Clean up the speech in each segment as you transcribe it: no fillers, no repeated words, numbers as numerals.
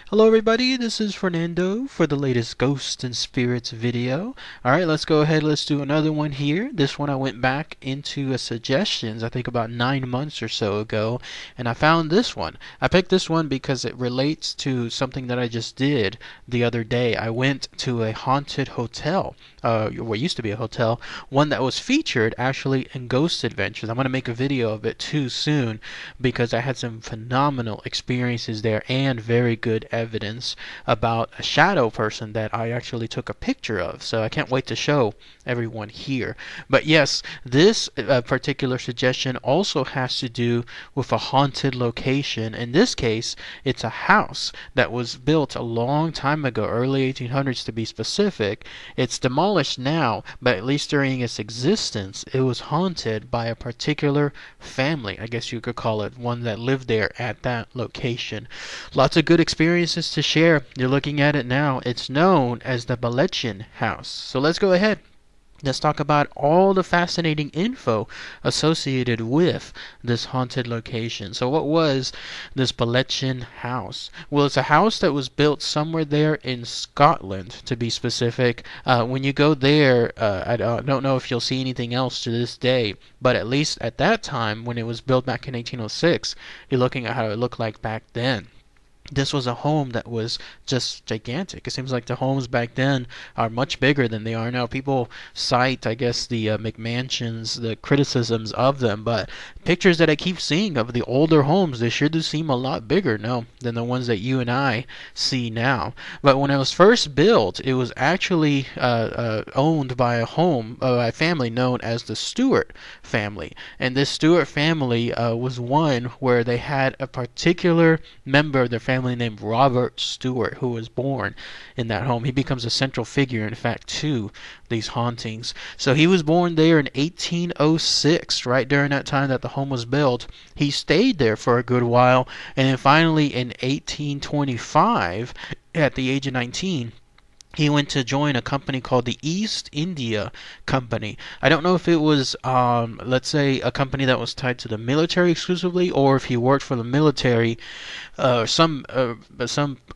Hello everybody, this is Fernando for the latest Ghosts and Spirits video. Alright, let's go ahead, let's do another one here. This one I went back into suggestions, I think about 9 months or so ago, and I found this one. I picked this one because it relates to something that I just did the other day. I went to a haunted hotel, what used to be a hotel, one that was featured actually in Ghost Adventures. I'm going to make a video of it too soon because I had some phenomenal experiences there and very good evidence about a shadow person that I actually took a picture of. So I can't wait to show everyone here. But yes, this particular suggestion also has to do with a haunted location. In this case, it's a house that was built a long time ago, early 1800s to be specific. It's demolished now, but at least during its existence, it was haunted by a particular family. I guess you could call it one that lived there at that location. Lots of good experiences to share. You're looking at it now. It's known as the Ballechin House. So let's go ahead. Let's talk about all the fascinating info associated with this haunted location. So what was this Ballechin House? Well, it's a house that was built somewhere there in Scotland, to be specific. When you go there, I don't know if you'll see anything else to this day, but at least at that time, when it was built back in 1806, you're looking at how it looked like back then. This was a home that was just gigantic. It seems like the homes back then are much bigger than they are now. People cite, I guess, the McMansions, the criticisms of them, but pictures that I keep seeing of the older homes, they sure do seem a lot bigger now than the ones that you and I see now. But when it was first built, it was actually owned by a family known as the Stewart family. And this Stewart family was one where they had a particular member of their family named Robert Stewart, who was born in that home. He becomes a central figure, in fact, to these hauntings. So he was born there in 1806, right during that time that the home was built. He stayed there for a good while, and then finally in 1825, at the age of 19, he went to join a company called the East India Company. I don't know if it was, let's say, a company that was tied to the military exclusively, or if he worked for the military, some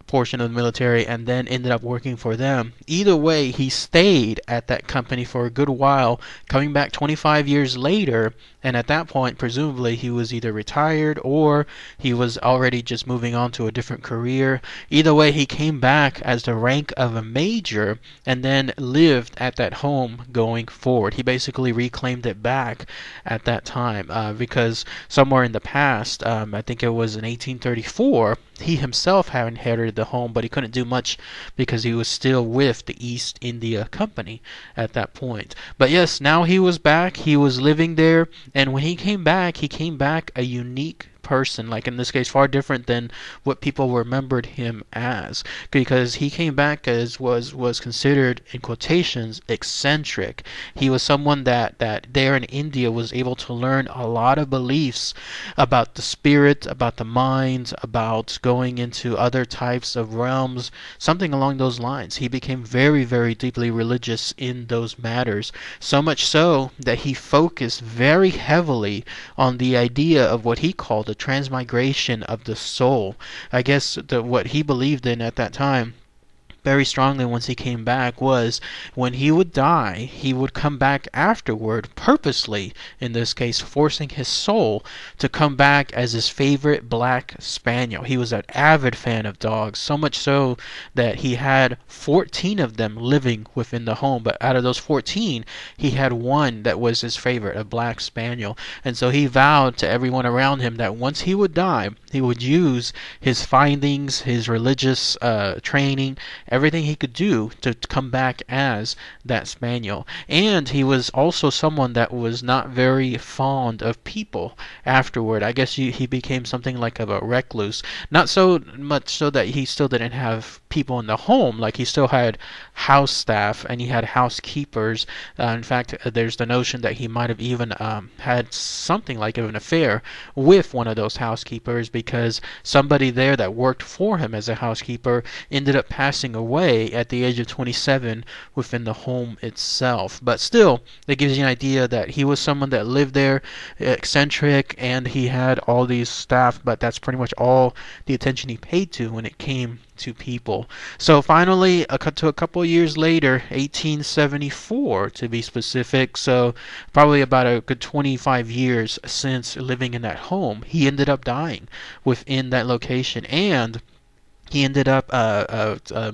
portion of the military, and then ended up working for them. Either way, he stayed at that company for a good while, coming back 25 years later, and at that point, presumably, he was either retired or he was already just moving on to a different career. Either way, he came back as the rank of a major and then lived at that home going forward. He basically reclaimed it back at that time because somewhere in the past, I think it was in 1834, he himself had inherited the home, but he couldn't do much because he was still with the East India Company at that point. But yes, now he was back. He was living there, and when he came back a unique person, like in this case far different than what people remembered him as, because he came back as was considered, in quotations, eccentric. He was someone that there in India was able to learn a lot of beliefs about the spirit, about the mind, about going into other types of realms, something along those lines. He became very, very deeply religious in those matters, so much so that he focused very heavily on the idea of what he called the transmigration of the soul. I guess what he believed in at that time very strongly once he came back was when he would die, he would come back afterward, purposely, in this case, forcing his soul to come back as his favorite black spaniel. He was an avid fan of dogs, so much so that he had 14 of them living within the home, but out of those 14, he had one that was his favorite, a black spaniel. And so he vowed to everyone around him that once he would die, he would use his findings, his religious training, everything he could do to come back as that spaniel. And he was also someone that was not very fond of people afterward. I guess he became something like of a recluse. Not so much so that he still didn't have people in the home. Like, he still had house staff and he had housekeepers. In fact, there's the notion that he might have even had something like an affair with one of those housekeepers, because somebody there that worked for him as a housekeeper ended up passing away at the age of 27 within the home itself. But still, it gives you an idea that he was someone that lived there, eccentric, and he had all these staff, but that's pretty much all the attention he paid to when it came to people. So finally, a couple years later, 1874 to be specific, so probably about a good 25 years since living in that home, he ended up dying within that location, and he ended up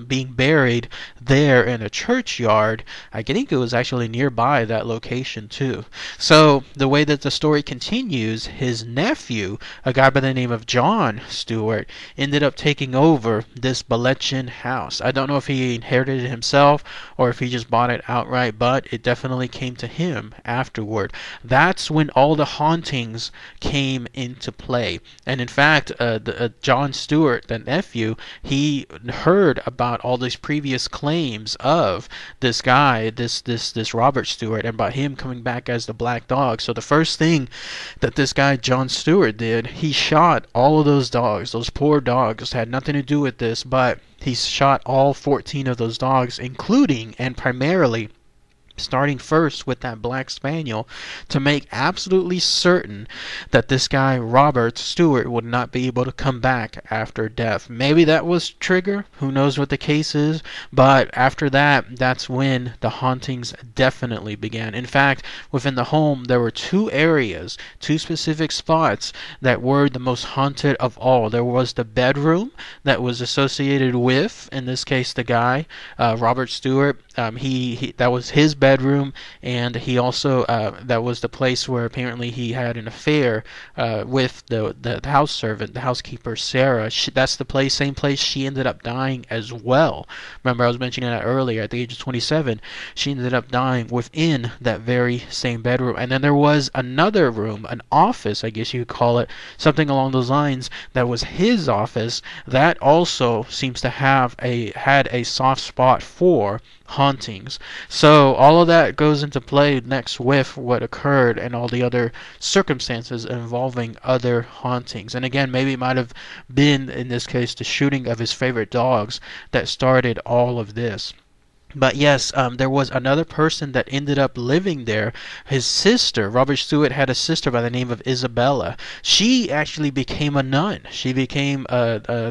being buried there in a churchyard. I think it was actually nearby that location too. So the way that the story continues, his nephew, a guy by the name of John Stewart, ended up taking over this Ballechin house. I don't know if he inherited it himself or if he just bought it outright, but it definitely came to him afterward. That's when all the hauntings came into play. And in fact, John Stewart, the nephew, he heard about all these previous claims of this guy, this Robert Stewart, and about him coming back as the Black Dog. So the first thing that this guy John Stewart did, he shot all of those dogs. Those poor dogs had nothing to do with this, but he shot all 14 of those dogs, including and primarily starting first with that black spaniel, to make absolutely certain that this guy Robert Stewart would not be able to come back after death. Maybe that was trigger, who knows what the case is, but after that, that's when the hauntings definitely began. In fact, within the home, there were two areas, two specific spots that were the most haunted of all. There was the bedroom that was associated with, in this case, the guy Robert Stewart. He that was his bedroom, and he also that was the place where apparently he had an affair with the house servant, the housekeeper Sarah. That's the same place she ended up dying as well. Remember, I was mentioning that earlier. At the age of 27, she ended up dying within that very same bedroom. And then there was another room, an office, I guess you could call it, something along those lines, that was his office. That also seems to had a soft spot for hauntings. So all of that goes into play next with what occurred and all the other circumstances involving other hauntings. And again, maybe it might have been, in this case, the shooting of his favorite dogs that started all of this. But yes, there was another person that ended up living there. His sister, Robert Stewart, had a sister by the name of Isabella. She actually became a nun. She became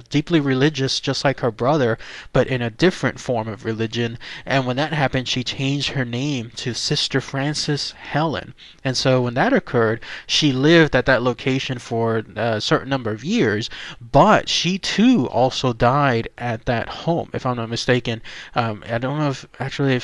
deeply religious, just like her brother, but in a different form of religion. And when that happened, she changed her name to Sister Frances Helen. And so when that occurred, she lived at that location for a certain number of years, but she too also died at that home, if I'm not mistaken. I don't know if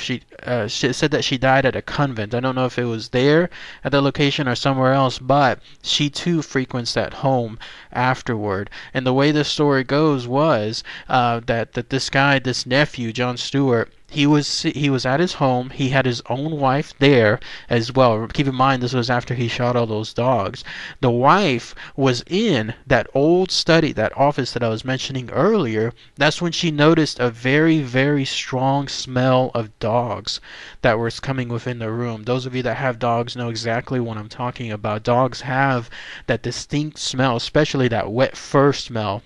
she said that she died at a convent. I don't know if it was there at the location or somewhere else, but she too frequents that home afterward. And the way the story goes was that this nephew, John Stewart, he was at his home. He had his own wife there as well. Keep in mind, this was after he shot all those dogs. The wife was in that old study, that office that I was mentioning earlier. That's when she noticed a very, very strong smell of dogs that was coming within the room. Those of you that have dogs know exactly what I'm talking about. Dogs have that distinct smell, especially that wet fur smell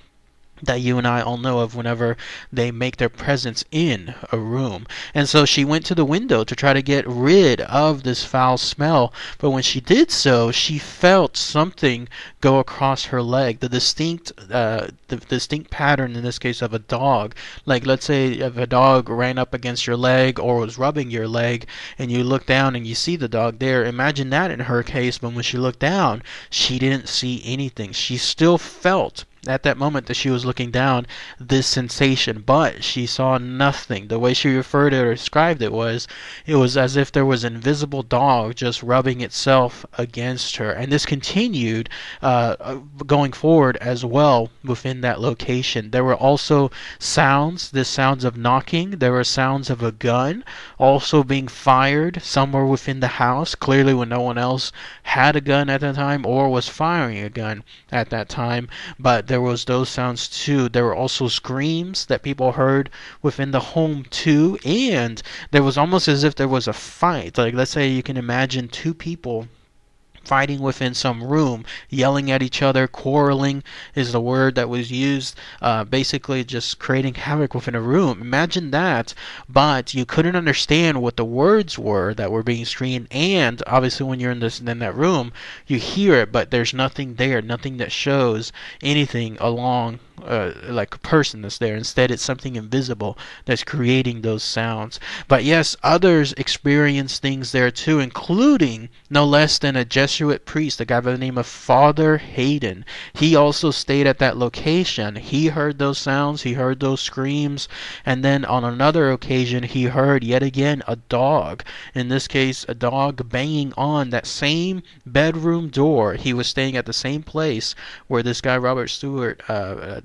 that you and I all know of whenever they make their presence in a room. And so she went to the window to try to get rid of this foul smell, but when she did so, she felt something go across her leg. The distinct pattern, in this case, of a dog. Like, let's say if a dog ran up against your leg or was rubbing your leg, and you look down and you see the dog there. Imagine that in her case, but when she looked down, she didn't see anything. She still felt at that moment that she was looking down this sensation, but she saw nothing. The way she referred it or described it was as if there was an invisible dog just rubbing itself against her. And this continued going forward as well within that location. There were also sounds of knocking. There were sounds of a gun also being fired somewhere within the house, clearly when no one else had a gun at the time or was firing a gun at that time. But there was those sounds too. There were also screams that people heard within the home too, and there was almost as if there was a fight. Like, let's say you can imagine two people fighting within some room, yelling at each other. Quarreling is the word that was used, basically just creating havoc within a room. Imagine that, but you couldn't understand what the words were that were being screamed, and obviously when you're in that room, you hear it, but there's nothing there, nothing that shows anything along like a person that's there. Instead, it's something invisible that's creating those sounds. But yes, others experience things there too, including no less than a Jesuit priest, a guy by the name of Father Hayden. He also stayed at that location. He heard those sounds, he heard those screams, and then on another occasion he heard yet again a dog. In this case, a dog banging on that same bedroom door. He was staying at the same place where this guy Robert Stewart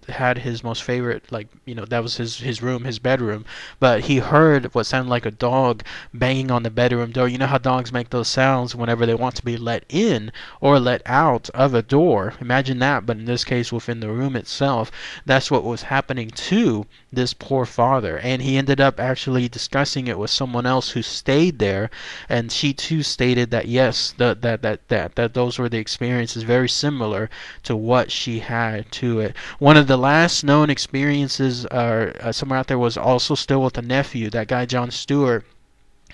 had his most favorite, like, that was his room, his bedroom. But he heard what sounded like a dog banging on the bedroom door. You know how dogs make those sounds whenever they want to be let in or let out of a door. Imagine that, but in this case within the room itself. That's what was happening to this poor father, and he ended up actually discussing it with someone else who stayed there, and she too stated that yes, that those were the experiences very similar to what she had to it. One of the last known experiences somewhere out there was also still with the nephew, that guy John Stewart.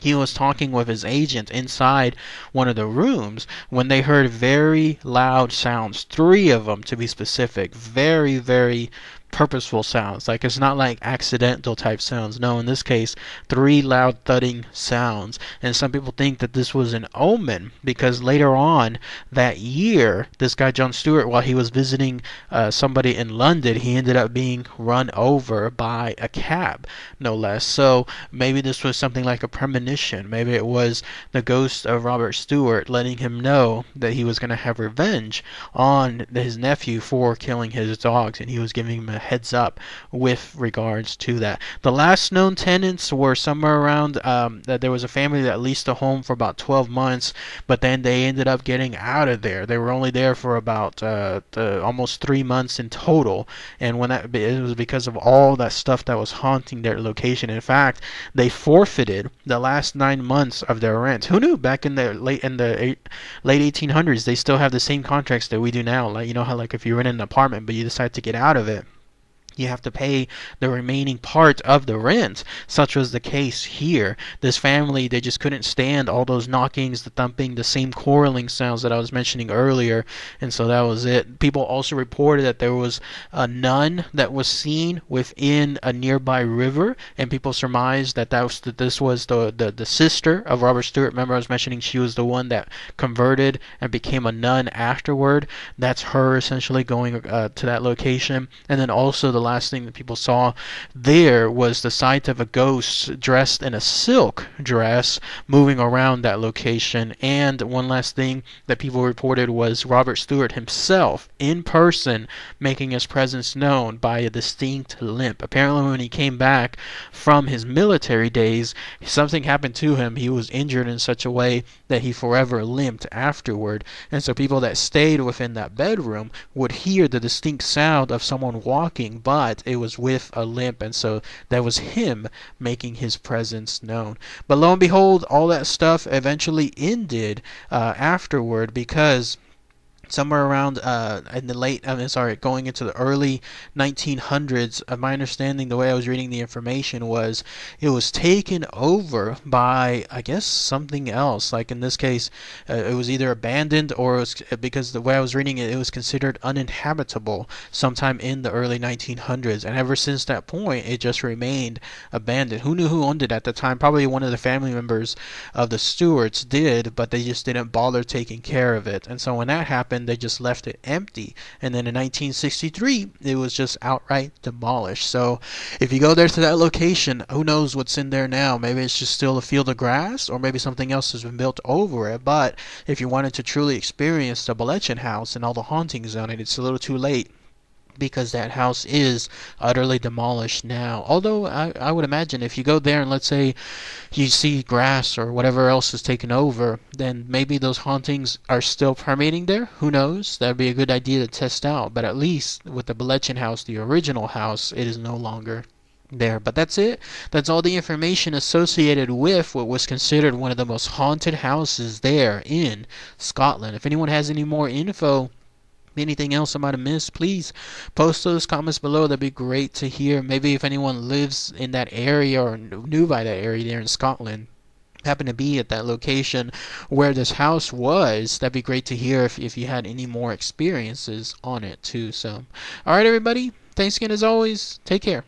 He was talking with his agent inside one of the rooms when they heard very loud sounds, 3 of them to be specific, very, very purposeful sounds. Like, it's not like accidental type sounds. No, in this case, 3 loud thudding sounds. And some people think that this was an omen because later on that year, this guy John Stewart, while he was visiting somebody in London, he ended up being run over by a cab, no less. So maybe this was something like a premonition. Maybe it was the ghost of Robert Stewart letting him know that he was going to have revenge on his nephew for killing his dogs, and he was giving him a heads up with regards to that. The last known tenants were somewhere around that there was a family that leased a home for about 12 months, but then they ended up getting out of there. They were only there for about almost 3 months in total, and when it was because of all that stuff that was haunting their location. In fact, they forfeited the last 9 months of their rent. Who knew? Back in the late 1800s, they still have the same contracts that we do now. Like, you know how, like, if you rent an apartment but you decide to get out of it, you have to pay the remaining part of the rent. Such was the case here. This family, they just couldn't stand all those knockings, the thumping, the same quarreling sounds that I was mentioning earlier, and so that was it. People also reported that there was a nun that was seen within a nearby river, and people surmised that this was the sister of Robert Stewart. Remember, I was mentioning she was the one that converted and became a nun afterward. That's her essentially going to that location. And then also the last thing that people saw there was the sight of a ghost dressed in a silk dress moving around that location. And one last thing that people reported was Robert Stewart himself in person making his presence known by a distinct limp. Apparently when he came back from his military days, something happened to him. He was injured in such a way that he forever limped afterward. And so people that stayed within that bedroom would hear the distinct sound of someone walking, but it was with a limp, and so that was him making his presence known. But lo and behold, all that stuff eventually ended afterward, because somewhere around in the going into the early 1900s, my understanding, the way I was reading the information, was it was taken over by, I guess, something else. Like in this case, it was either abandoned, or it was, because the way I was reading it, it was considered uninhabitable sometime in the early 1900s, and ever since that point it just remained abandoned. Who knew who owned it at the time? Probably one of the family members of the Stewarts did, but they just didn't bother taking care of it. And so when that happened, they just left it empty, and then in 1963 it was just outright demolished. So if you go there to that location, who knows what's in there now? Maybe it's just still a field of grass, or maybe something else has been built over it. But if you wanted to truly experience the Ballechin House and all the hauntings on it, it's a little too late, because that house is utterly demolished now. Although I would imagine if you go there and let's say you see grass or whatever else is taken over, then maybe those hauntings are still permeating there. Who knows? That would be a good idea to test out. But at least with the Ballechin House, the original house, it is no longer there. But that's it. That's all the information associated with what was considered one of the most haunted houses there in Scotland. If anyone has any more info, anything else I might have missed, please post those comments below. That'd be great to hear. Maybe if anyone lives in that area or knew by that area there in Scotland, happen to be at that location where this house was, that'd be great to hear if you had any more experiences on it too. So alright everybody, Thanks again as always. Take care.